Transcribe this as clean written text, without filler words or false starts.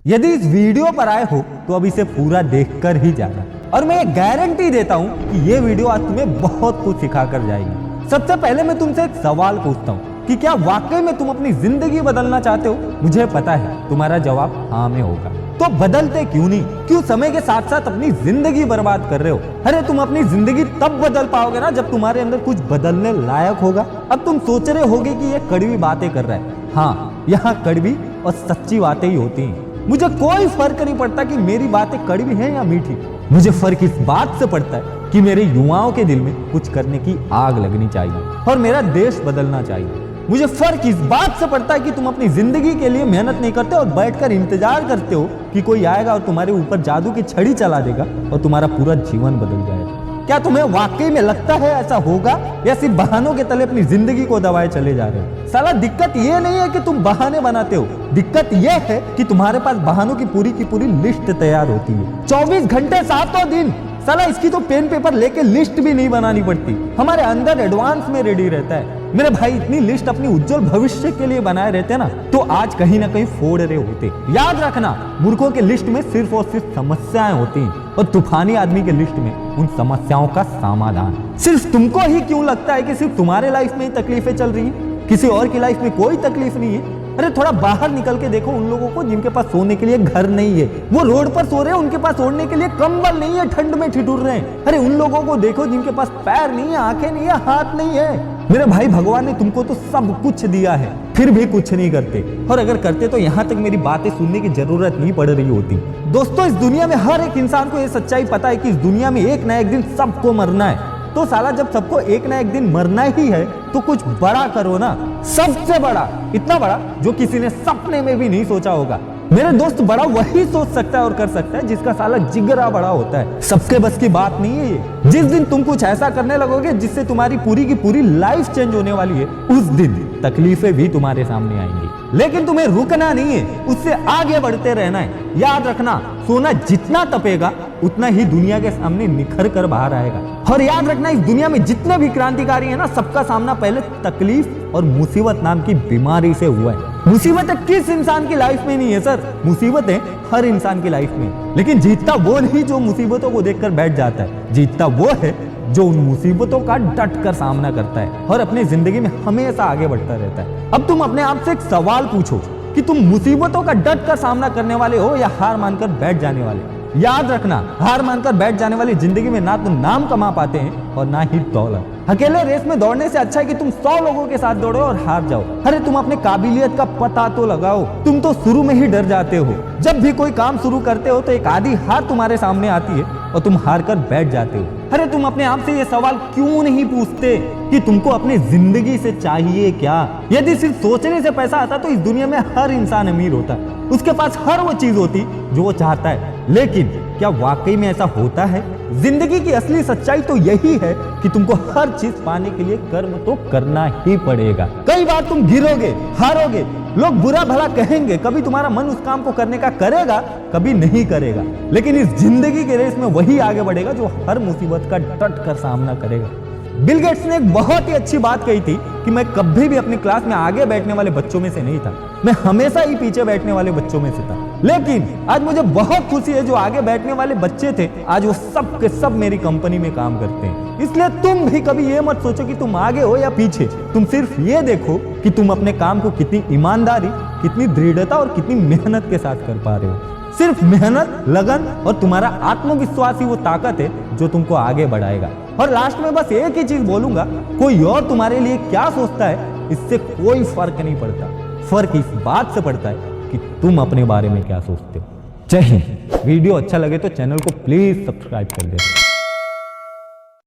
यदि इस वीडियो पर आए हो तो अब इसे पूरा देखकर ही जाना, और मैं ये गारंटी देता हूँ कि ये वीडियो आज तुम्हें बहुत कुछ सिखा कर जाएगी। सबसे पहले मैं तुमसे एक सवाल पूछता हूँ कि क्या वाकई में तुम अपनी जिंदगी बदलना चाहते हो? मुझे पता है तुम्हारा जवाब हाँ में होगा। तो बदलते क्यों नहीं? क्यों समय के साथ साथ अपनी जिंदगी बर्बाद कर रहे हो? अरे तुम अपनी जिंदगी तब बदल पाओगे ना जब तुम्हारे अंदर कुछ बदलने लायक होगा। अब तुम सोच रहे होगे कि ये कड़वी बातें कर रहा है। हाँ, यहाँ कड़वी और सच्ची बातें ही होती हैं। मुझे कोई फर्क नहीं पड़ता कि मेरी बातें कड़वी हैं या मीठी। मुझे फर्क इस बात से पड़ता है कि मेरे युवाओं के दिल में कुछ करने की आग लगनी चाहिए और मेरा देश बदलना चाहिए। मुझे फर्क इस बात से पड़ता है कि तुम अपनी जिंदगी के लिए मेहनत नहीं करते और बैठकर इंतजार करते हो कि कोई आएगा और तुम्हारे ऊपर जादू की छड़ी चला देगा और तुम्हारा पूरा जीवन बदल जाएगा। क्या तुम्हें वाकई में लगता है ऐसा होगा, या सिर्फ बहानों के तले अपनी जिंदगी को दबाए चले जा रहे हो? साला दिक्कत ये नहीं है कि तुम बहाने बनाते हो, दिक्कत ये है कि तुम्हारे पास बहानों की पूरी लिस्ट तैयार होती है। 24 घंटे 7 दिन। साला इसकी तो पेन पेपर लेके लिस्ट भी नहीं बनानी पड़ती, हमारे अंदर एडवांस में रेडी रहता है। मेरे भाई, इतनी लिस्ट अपनी उज्जवल भविष्य के लिए बनाए रहते ना तो आज कहीं ना कहीं फोड़ रहे होते। याद रखना, मूर्खों के लिस्ट में सिर्फ और सिर्फ समस्याएं होती हैं और तूफानी आदमी के लिस्ट में उन समस्याओं का समाधान। सिर्फ तुमको ही क्यों लगता है कि सिर्फ तुम्हारे लाइफ में ही तकलीफें चल रही है, किसी और की लाइफ में कोई तकलीफ नहीं है? अरे थोड़ा बाहर निकल के देखो उन लोगों को जिनके पास सोने के लिए घर नहीं है, वो रोड पर सो रहे हैं, उनके पास ओढ़ने के लिए कंबल नहीं है, ठंड में ठिठुर रहे हैं। अरे उन लोगों को देखो जिनके पास पैर नहीं है, आंखें नहीं है, हाथ नहीं है। मेरे भाई, भगवान ने तुमको तो सब कुछ दिया है, फिर भी कुछ नहीं करते, और अगर करते तो यहाँ तक मेरी बातें सुनने की जरूरत नहीं पड़ रही होती। दोस्तों, इस दुनिया में हर एक इंसान को ये सच्चाई पता है कि इस दुनिया में एक ना एक दिन सबको मरना है। तो साला जब सबको एक ना एक दिन मरना ही है तो कुछ बड़ा करो ना, सबसे बड़ा, इतना बड़ा जो किसी ने सपने में भी नहीं सोचा होगा। मेरे दोस्त, बड़ा वही सोच सकता है और कर सकता है जिसका साला जिगरा बड़ा होता है। सबके बस की बात नहीं है ये। जिस दिन तुम कुछ ऐसा करने लगोगे जिससे तुम्हारी पूरी की पूरी लाइफ चेंज होने वाली है, उस दिन तकलीफें भी तुम्हारे सामने आएंगी। लेकिन तुम्हें रुकना नहीं है, उससे आगे बढ़ते रहना है। याद रखना, सोना जितना तपेगा उतना ही दुनिया के सामने निखर कर बाहर आएगा। और याद रखना, इस दुनिया में जितने भी क्रांतिकारी हैं ना, सबका सामना पहले तकलीफ और मुसीबत नाम की बीमारी से हुआ है। मुसीबतें किस इंसान की लाइफ में नहीं है सर? मुसीबतें हर इंसान की लाइफ में। लेकिन जीतता वो नहीं जो मुसीबतों को देखकर बैठ जाता है, जीतता वो है जो उन मुसीबतों का डट कर सामना करता है और अपनी जिंदगी में हमेशा आगे बढ़ता रहता है। अब तुम अपने आप से एक सवाल पूछो कि तुम मुसीबतों का डट कर सामना करने वाले हो या हार मानकर बैठ जाने वाले? याद रखना, हार मानकर बैठ जाने वाली जिंदगी में ना तो नाम कमा पाते हैं और ना ही दौलत। अकेले रेस में दौड़ने से अच्छा है कि तुम 100 लोगों के साथ दौड़ो और हार जाओ। अरे तुम अपने काबिलियत का पता तो लगाओ। तुम तो शुरू में ही डर जाते हो। जब भी कोई काम शुरू करते हो तो एक आधी हार तुम्हारे सामने आती है और तुम हार कर बैठ जाते हो। अरे तुम अपने आप से ये सवाल क्यों नहीं पूछते कि तुमको अपनी जिंदगी से चाहिए क्या? यदि सिर्फ सोचने से पैसा आता तो इस दुनिया में हर इंसान अमीर होता, उसके पास हर वो चीज होती जो वो चाहता है। लेकिन क्या वाकई में ऐसा होता है? जिंदगी की असली सच्चाई तो यही है कि तुमको हर चीज पाने के लिए कर्म तो करना ही पड़ेगा। कई बार तुम गिरोगे, हारोगे, लोग बुरा भला कहेंगे, कभी तुम्हारा मन उस काम को करने का करेगा, कभी नहीं करेगा। लेकिन इस जिंदगी के रेस में वही आगे बढ़ेगा जो हर मुसीबत का डट कर सामना करेगा। बिल गेट्स ने एक बहुत ही अच्छी बात कही थी कि मैं कभी भी अपनी क्लास में आगे बैठने वाले बच्चों में से नहीं था, मैं हमेशा ही पीछे बैठने वाले बच्चों में से था। लेकिन आज मुझे बहुत खुशी है, जो आगे बैठने वाले बच्चे थे आज वो सब के सब मेरी कंपनी में काम करते हैं। इसलिए तुम भी कभी ये मत सोचो कि तुम आगे हो या पीछे, तुम सिर्फ ये देखो कि तुम अपने काम को कितनी ईमानदारी, कितनी दृढ़ता और कितनी मेहनत के साथ कर पा रहे हो। सिर्फ मेहनत, लगन और तुम्हारा आत्मविश्वास ही वो ताकत है जो तुमको आगे बढ़ाएगा। और लास्ट में बस एक ही चीज बोलूंगा, कोई और तुम्हारे लिए क्या सोचता है इससे कोई फर्क नहीं पड़ता। फर्क इस बात से पड़ता है कि तुम अपने बारे में क्या सोचते हो। जय हिंद। वीडियो अच्छा लगे तो चैनल को प्लीज सब्सक्राइब कर देना।